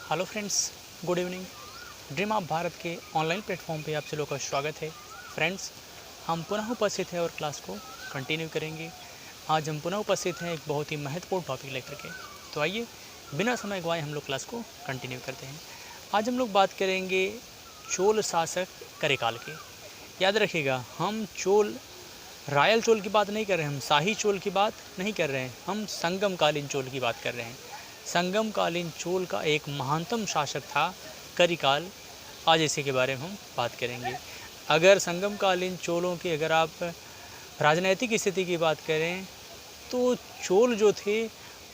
Hello friends, good evening. Dream of Bharat के online platform पे आप सभी लोगों का स्वागत है। फ्रेंड्स, हम पुनः उपस्थित हैं और क्लास को कंटिन्यू करेंगे। आज हम पुनः उपस्थित हैं एक बहुत ही महत्वपूर्ण टॉपिक लेकर के। तो आइए बिना समय गवाए हम लोग क्लास को कंटिन्यू करते हैं। आज हम लोग बात करेंगे चोल शासक करिकाल की। याद रखिएगा, हम रॉयल चोल की बात नहीं कर रहे हैं, हम शाही चोल की बात नहीं कर रहे हैं, हम संगमकालीन चोल की बात कर रहे हैं। संगमकालीन चोल का एक महानतम शासक था करिकाल। आज इसी के बारे में हम बात करेंगे। अगर संगमकालीन चोलों की अगर आप राजनैतिक स्थिति की बात करें तो चोल जो थे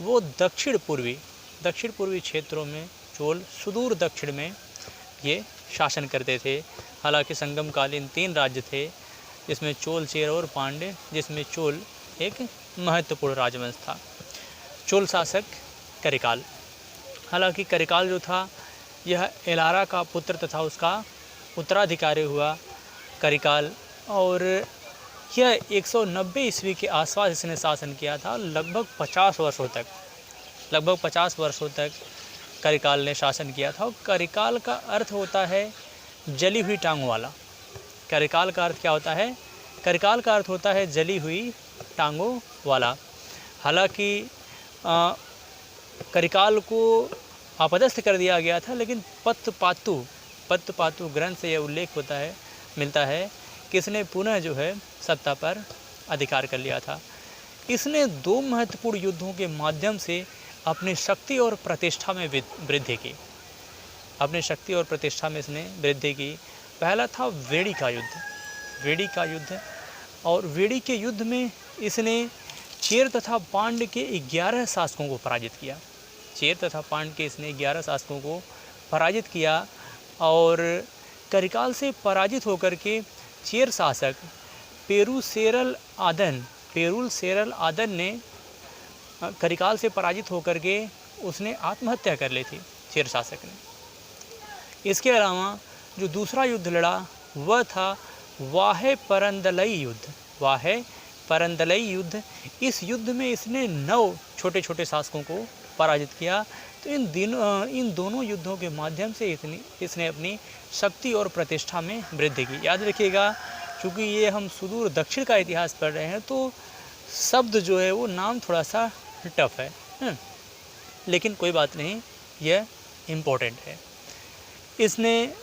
वो दक्षिण पूर्वी क्षेत्रों में, चोल सुदूर दक्षिण में ये शासन करते थे। हालांकि संगमकालीन 3 राज्य थे, जिसमें चोल, चेर और पांड्य, जिसमें चोल एक महत्वपूर्ण राजवंश था। चोल शासक करिकाल। हालांकि करिकाल जो था यह एलारा का पुत्र तथा उसका उत्तराधिकारी हुआ करिकाल, और यह 190 ईस्वी के आसपास इसने शासन किया था। लगभग 50 वर्षों तक करिकाल ने शासन किया था। और करिकाल का अर्थ होता है जली हुई टांगों वाला। करिकाल का अर्थ क्या होता है? करिकाल का अर्थ होता है जली हुई टांगों वाला। हालांकि करिकाल को अपदस्थ कर दिया गया था, लेकिन पत्तपातु ग्रंथ से यह उल्लेख मिलता है कि इसने पुनः जो है सत्ता पर अधिकार कर लिया था। इसने 2 महत्वपूर्ण युद्धों के माध्यम से अपनी शक्ति और प्रतिष्ठा में वृद्धि की। इसने वृद्धि की। पहला था वेड़ी का युद्ध। और वेड़ी के युद्ध में इसने चेर तथा पांड्य के 11 शासकों को पराजित किया। और करिकाल से पराजित होकर के चेर शासक पेरुसेरल आदन ने करिकाल से पराजित होकर के उसने आत्महत्या कर ली थी, चेर शासक ने। इसके अलावा जो दूसरा युद्ध लड़ा वह था वाहे परंदलई युद्ध। इस युद्ध में इसने 9 छोटे छोटे शासकों को पराजित किया। तो इन दोनों युद्धों के माध्यम से इसने अपनी शक्ति और प्रतिष्ठा में वृद्धि की। याद रखिएगा, क्योंकि ये हम सुदूर दक्षिण का इतिहास पढ़ रहे हैं तो शब्द जो है वो नाम थोड़ा सा टफ है, लेकिन कोई बात नहीं, यह इम्पोर्टेंट है। इसने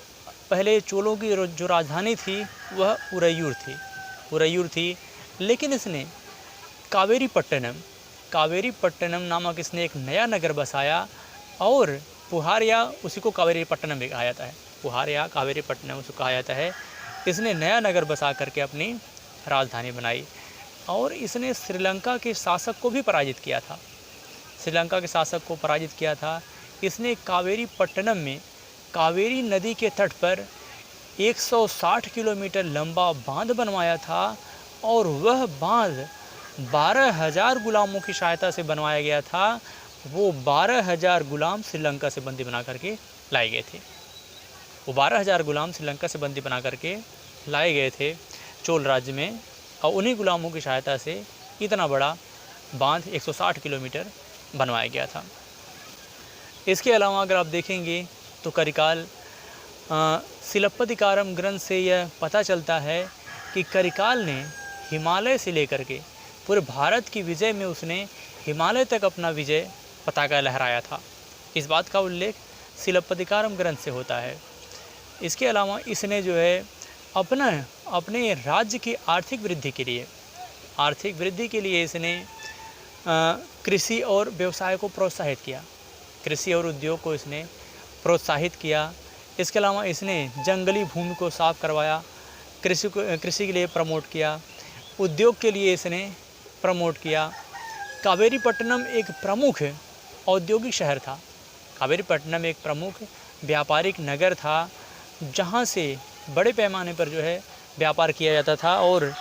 पहले चोलों की जो राजधानी थी वह उरैयूर थी, लेकिन इसने कावेरी पट्टनम नामक इसने एक नया नगर बसाया। और पुहारिया, उसी को कावेरी पट्टनम भी कहा जाता है, पुहारिया कावेरी पट्टनम उसको कहा जाता है। इसने नया नगर बसा करके अपनी राजधानी बनाई। और इसने श्रीलंका के शासक को भी पराजित किया था। इसने कावेरी पट्टनम में कावेरी नदी के तट पर 160 किलोमीटर लंबा बांध बनवाया था। और वह बांध 12,000 गुलामों की सहायता से बनवाया गया था। वो 12,000 गुलाम श्रीलंका से बंदी बना करके लाए गए थे चोल राज्य में। और उन्हीं गुलामों की सहायता से इतना बड़ा बांध 160 किलोमीटर बनवाया गया था। इसके अलावा अगर आप देखेंगे तो करिकाल, सिलप्पदिकारम ग्रंथ से यह पता चलता है कि करिकाल ने हिमालय से लेकर के पूरे भारत की विजय में उसने हिमालय तक अपना विजय पताका लहराया था। इस बात का उल्लेख सिलप्पदिकारम ग्रंथ से होता है। इसके अलावा इसने जो है अपने राज्य की आर्थिक वृद्धि के लिए इसने कृषि और व्यवसाय को प्रोत्साहित किया, कृषि और उद्योग को इसने प्रोत्साहित किया। इसके अलावा इसने जंगली भूमि को साफ करवाया, कृषि के लिए प्रमोट किया, उद्योग के लिए इसने प्रमोट किया। कावेरीपट्टनम एक प्रमुख औद्योगिक शहर था। कावेरीपट्टनम एक प्रमुख व्यापारिक नगर था, जहाँ से बड़े पैमाने पर जो है व्यापार किया जाता था। और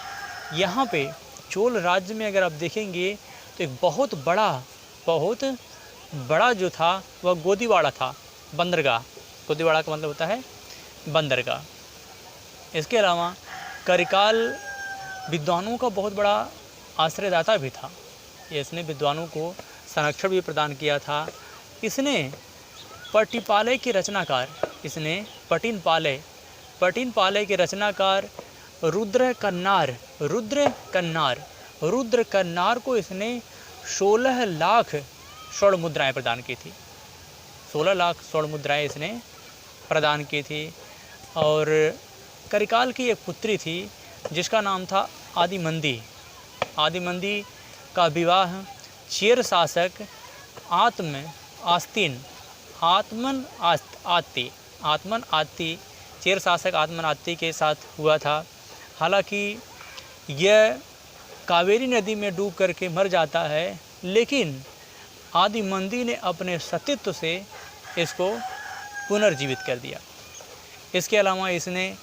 यहाँ पे चोल राज्य में अगर आप देखेंगे तो एक बहुत बड़ा जो था वह गोदीवाड़ा था, बंदरगाह। गोदीवाड़ा का मतलब होता है बंदरगाह। इसके अलावा करिकाल विद्वानों का बहुत बड़ा आश्रयदाता भी था। इसने विद्वानों को संरक्षण भी प्रदान किया था। इसने पट्टिपालय के रचनाकार, इसने पटिनपालय के रचनाकार रुद्र कन्नार को इसने 16 लाख स्वर्ण मुद्राएं प्रदान की थी। 16 लाख स्वर्ण मुद्राएं इसने प्रदान की थी। और करिकाल की एक पुत्री थी जिसका नाम था आदिमंदी का विवाह चेर शासक चेर शासक आत्मन आत्ती के साथ हुआ था। हालांकि यह कावेरी नदी में डूब करके मर जाता है, लेकिन आदिमंदी ने अपने सतीत्व से इसको पुनर्जीवित कर दिया। इसके अलावा इसने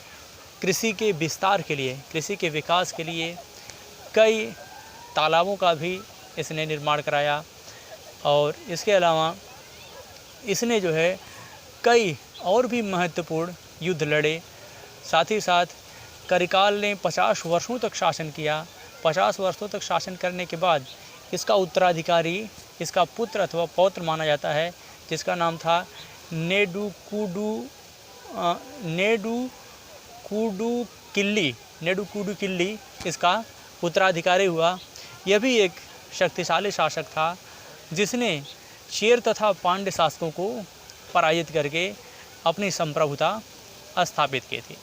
कृषि के विस्तार के लिए, कृषि के विकास के लिए कई तालाबों का भी इसने निर्माण कराया। और इसके अलावा इसने जो है कई और भी महत्वपूर्ण युद्ध लड़े। साथ ही साथ करिकाल ने 50 वर्षों तक शासन किया। 50 वर्षों तक शासन करने के बाद इसका उत्तराधिकारी इसका पुत्र अथवा पौत्र माना जाता है, जिसका नाम था नेडुकुडुकिल्ली इसका उत्तराधिकारी हुआ। यह भी एक शक्तिशाली शासक था जिसने चेर तथा पांड्य शासकों को पराजित करके अपनी संप्रभुता स्थापित की थी।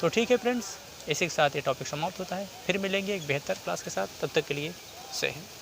तो ठीक है फ्रेंड्स, इसी के साथ ये टॉपिक समाप्त होता है। फिर मिलेंगे एक बेहतर क्लास के साथ। तब तक के लिए जय हिंद।